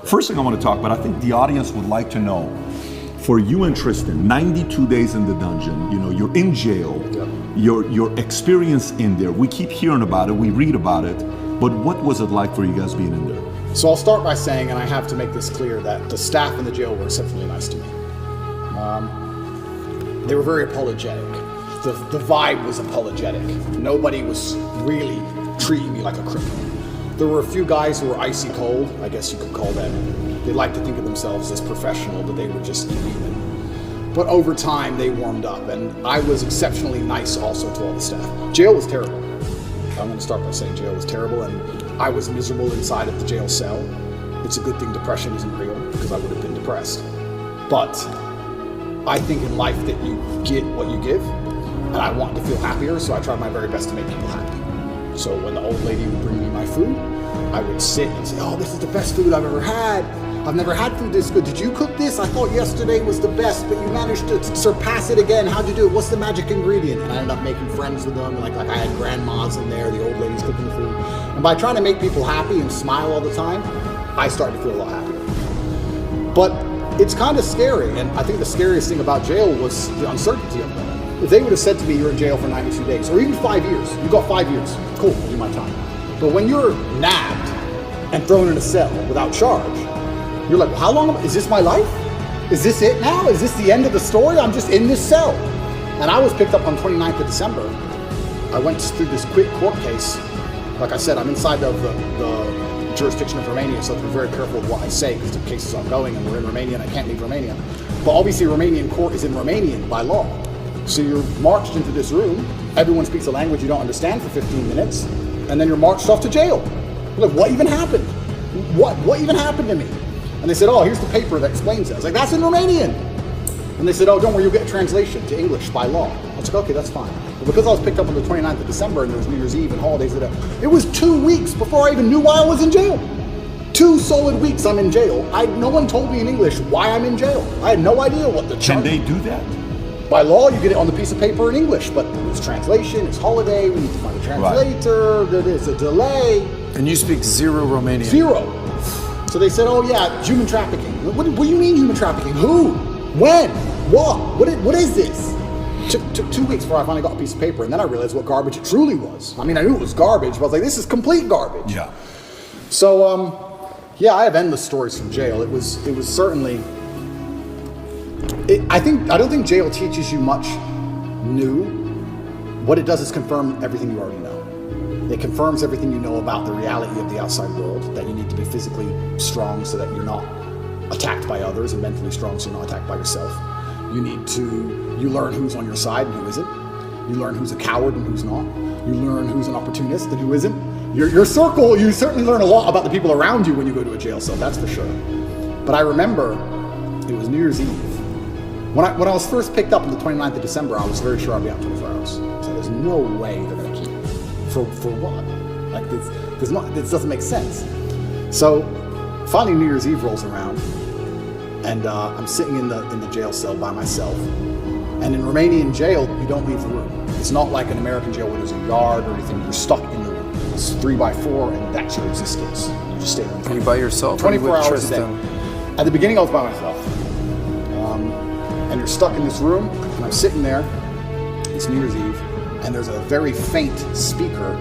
First thing I want to talk about, I think the audience would like to know, for you and Tristan, 92 days in the dungeon, you know, you're in jail, your experience in there, we keep hearing about it, we read about it, but what was it like for you guys being in there? So I'll start by saying, and I have to make this clear, that the staff in the jail were exceptionally nice to me. They were very apologetic. The vibe was apologetic. Nobody was really treating me like a criminal. There were a few guys who were icy cold, I guess you could call them. They like to think of themselves as professional, but they were just inhuman. But over time, they warmed up, and I was exceptionally nice also to all the staff. Jail was terrible. I'm going to start by saying jail was terrible, and I was miserable inside of the jail cell. It's a good thing depression isn't real, because I would have been depressed. But I think in life that you get what you give, and I wanted to feel happier, so I tried my very best to make people happy. So when the old lady would bring me my food, I would sit and say, oh, this is the best food I've ever had. I've never had food this good. Did you cook this? I thought yesterday was the best, but you managed to surpass it again. How'd you do it? What's the magic ingredient? And I ended up making friends with them. Like I had grandmas in there, the old ladies cooking the food. And by trying to make people happy and smile all the time, I started to feel a lot happier. But it's kind of scary. And I think the scariest thing about jail was the uncertainty of it. If they would have said to me, you're in jail for 92 days, or even 5 years, you got 5 years, cool, I'll do my time. But when you're nabbed and thrown in a cell without charge, you're like, well, how long, is this my life? Is this it now? Is this the end of the story? I'm just in this cell. And I was picked up on 29th of December. I went through this quick court case. Like I said, I'm inside of the jurisdiction of Romania, so I have to be very careful with what I say because the case is ongoing and we're in Romania and I can't leave Romania. But obviously Romanian court is in Romanian by law. So you're marched into this room, everyone speaks a language you don't understand for 15 minutes, and then you're marched off to jail. You're like, what even happened? What even happened to me? And they said, oh, here's the paper that explains it. I was like, that's in Romanian. And they said, oh, don't worry, you'll get a translation to English by law. I was like, okay, that's fine. But because I was picked up on the 29th of December and there was New Year's Eve and holidays, it was 2 weeks before I even knew why I was in jail. 2 solid weeks I'm in jail. No one told me in English why I'm in jail. I had no idea what the charge. Can they do that? By law, you get it on the piece of paper in English, but it's translation, it's holiday, we need to find a translator, right. There's a delay. And you speak zero Romanian? Zero. So they said, oh yeah, human trafficking. What do you mean human trafficking? Who? When? What? What is this? Took 2 weeks before I finally got a piece of paper, and then I realized what garbage it truly was. I mean, I knew it was garbage, but I was like, this is complete garbage. Yeah. So, yeah, I have endless stories from jail. It was certainly... I don't think jail teaches you much new. What it does is confirm everything you already know. It confirms everything you know about the reality of the outside world, that you need to be physically strong so that you're not attacked by others, and mentally strong so you're not attacked by yourself. You learn who's on your side and who isn't. You learn who's a coward and who's not. You learn who's an opportunist and who isn't. Your circle, you certainly learn a lot about the people around you when you go to a jail cell, that's for sure. But I remember it was New Year's Eve. When I was first picked up on the 29th of December, I was very sure I'd be out 24 hours. So there's no way they're going to keep me. For what? Like, this doesn't make sense. So finally New Year's Eve rolls around, and I'm sitting in the jail cell by myself. And in Romanian jail, you don't leave the room. It's not like an American jail where there's a yard or anything. You're stuck in the room. It's 3x4, and that's your existence. You just stay there. Are you by yourself? 24 hours a day. At the beginning, I was by myself. And you're stuck in this room, and I'm sitting there, it's New Year's Eve, and there's a very faint speaker,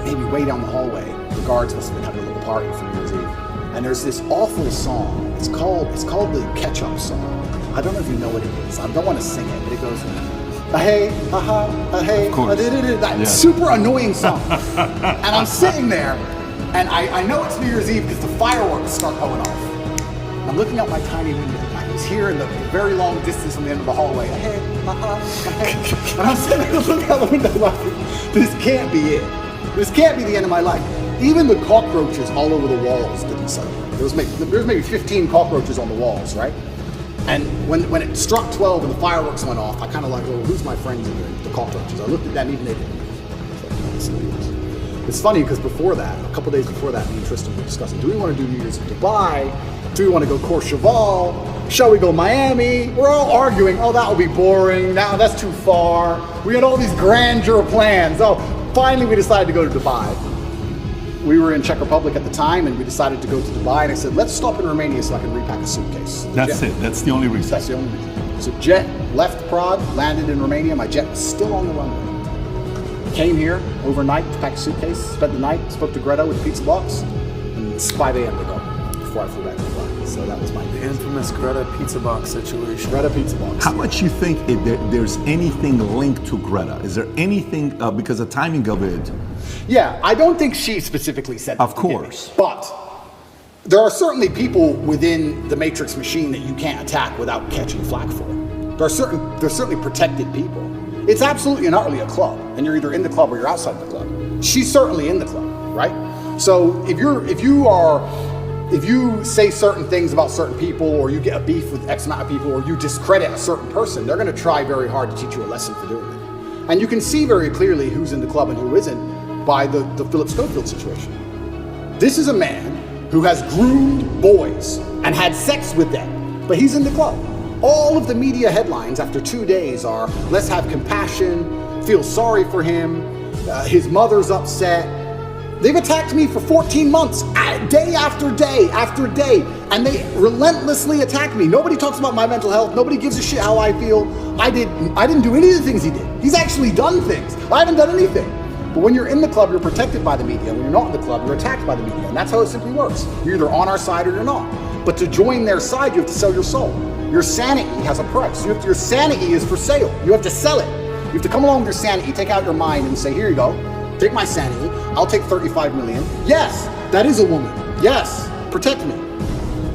maybe way down the hallway. The guards must have been having a little party for New Year's Eve. And there's this awful song. It's called the Ketchup song. I don't know if you know what it is. I don't want to sing it, but it goes, hey, ha-ha, hey, that super annoying song. And I'm sitting there, and I know it's New Year's Eve because the fireworks start going off. I'm looking out my tiny window. I was here in the very long distance from the end of the hallway. Hey, hey. And I'm sitting there looking out the window like, this can't be it. This can't be the end of my life. Even the cockroaches all over the walls didn't celebrate. There was maybe 15 cockroaches on the walls, right? And when it struck 12 and the fireworks went off, I kind of like, well, who's my friends in here? The cockroaches. I looked at them, even they didn't. It's funny because before that, a couple days before that, me and Tristan were discussing, do we want to do New Year's in Dubai? Do we want to go Courchevel? Shall we go Miami? We're all arguing, oh, that will be boring. Now that's too far. We had all these grandeur plans. Oh, finally we decided to go to Dubai. we were in Czech Republic at the time, and we decided to go to Dubai. And I said, let's stop in Romania so I can repack a suitcase. That's it. That's the only reason. That's the only reason. So jet left Prague, landed in Romania. My jet was still on the runway. Came here overnight to pack a suitcase, spent the night, spoke to Greta with the pizza box, and it's 5 a.m. to go before I flew back to Dubai. So that was my day. Infamous Greta pizza box situation. Greta pizza box. How much you think there's anything linked to Greta? Is there anything, because the timing of it? Yeah, I don't think she specifically said that. Of course. But there are certainly people within the Matrix machine that you can't attack without catching flack for. There's certainly protected people. It's absolutely and utterly a club, and you're either in the club or you're outside the club. She's certainly in the club, right? So if you say certain things about certain people, or you get a beef with X amount of people, or you discredit a certain person, they're going to try very hard to teach you a lesson for doing it. And you can see very clearly who's in the club and who isn't by the Philip Schofield situation. This is a man who has groomed boys and had sex with them, but he's in the club. All of the media headlines after 2 days are, let's have compassion, feel sorry for him, his mother's upset. They've attacked me for 14 months, day after day after day, and they relentlessly attack me. Nobody talks about my mental health. Nobody gives a shit how I feel. I didn't do any of the things he did. He's actually done things. I haven't done anything. But when you're in the club, you're protected by the media. When you're not in the club, you're attacked by the media. And that's how it simply works. You're either on our side or you're not. But to join their side, you have to sell your soul. Your sanity has a price. Your sanity is for sale. You have to sell it. You have to come along with your sanity, take out your mind and say, here you go. Take my sanity. I'll take 35 million. Yes, that is a woman. Yes, protect me.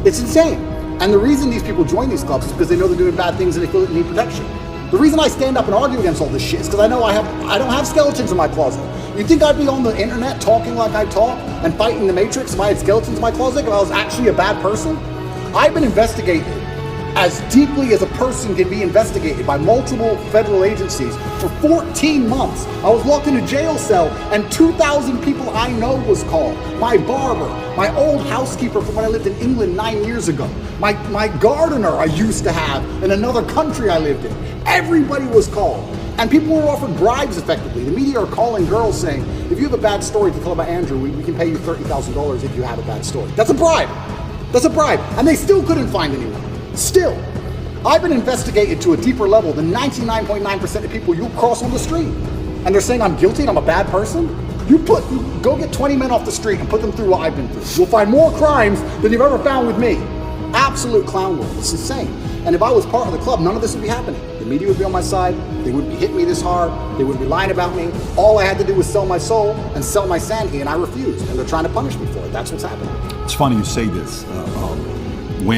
It's insane. And the reason these people join these clubs is because they know they're doing bad things and they feel they need protection. The reason I stand up and argue against all this shit is because I know I don't have skeletons in my closet. You think I'd be on the internet talking like I talk and fighting the Matrix if I had skeletons in my closet, if I was actually a bad person? I've been investigated as deeply as a person can be investigated by multiple federal agencies for 14 months. I was locked in a jail cell and 2,000 people I know was called. My barber, my old housekeeper from when I lived in England 9 years ago, my gardener I used to have in another country I lived in. Everybody was called. And people were offered bribes effectively. The media are calling girls saying, if you have a bad story to tell about Andrew, we can pay you $30,000 if you have a bad story. That's a bribe. That's a bribe. And they still couldn't find anyone. Still, I've been investigated to a deeper level than 99.9% of people you cross on the street. And they're saying I'm guilty and I'm a bad person? You go get 20 men off the street and put them through what I've been through. You'll find more crimes than you've ever found with me. Absolute clown world. It's insane. And if I was part of the club, none of this would be happening. The media would be on my side. They wouldn't be hitting me this hard. They wouldn't be lying about me. All I had to do was sell my soul and sell my sanity, and I refused. And they're trying to punish me for it. That's what's happening. It's funny you say this.